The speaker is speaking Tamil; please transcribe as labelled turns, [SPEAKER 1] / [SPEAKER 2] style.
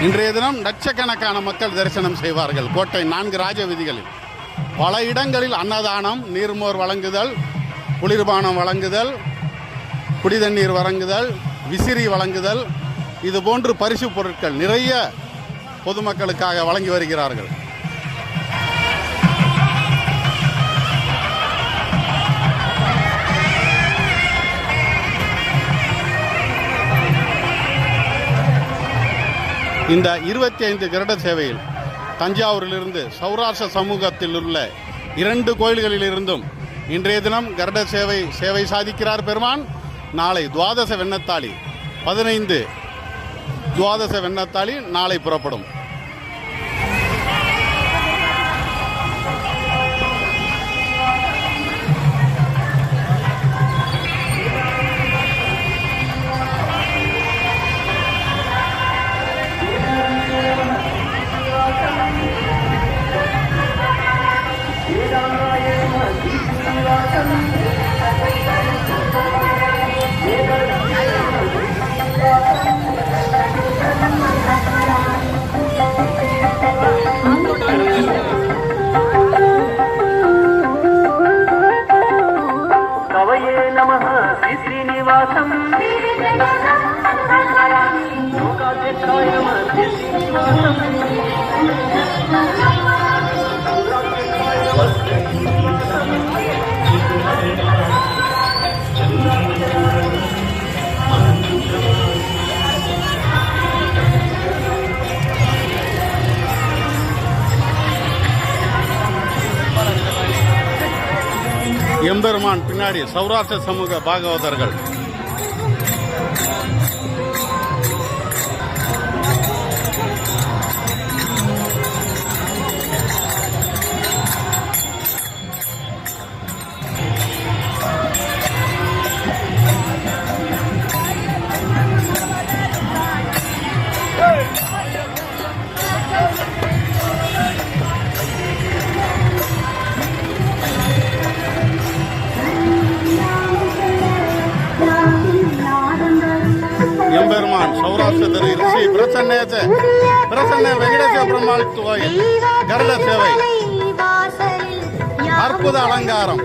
[SPEAKER 1] இன்றைய தினம் லட்சக்கணக்கான மக்கள் தரிசனம் செய்வார்கள். கோட்டை 4 ராஜ வீதிகளில் பல இடங்களில் அன்னதானம், நீர்மோர் வழங்குதல், குளிர்பானம் வழங்குதல், குடிதண்ணீர் வழங்குதல், விசிறி வழங்குதல், இதுபோன்று பரிசு பொருட்கள் நிறைய பொதுமக்களுக்காக வழங்கி வருகிறார்கள். இந்த 25 கருட சேவையில் தஞ்சாவூரிலிருந்து சௌராஷ்டிர சமூகத்தில் உள்ள 2 கோயில்களிலிருந்தும் இன்றைய தினம் கருட சேவை சாதிக்கிறார் பெருமான். நாளை துவாதச வெண்ணத்தாளி 15 துவாதச வெண்ணத்தாளி நாளை புறப்படும். எம்பெருமான் பின்னாடி சௌராஷ்டிர சமூக பாகவதர்கள். எம்பெருமான் சௌராஷ்டிர ஸ்ரீ பிரசன்ன வெங்கடேஸ்வர பெருமாள் கோயில் கருட சேவை அற்புத அலங்காரம்.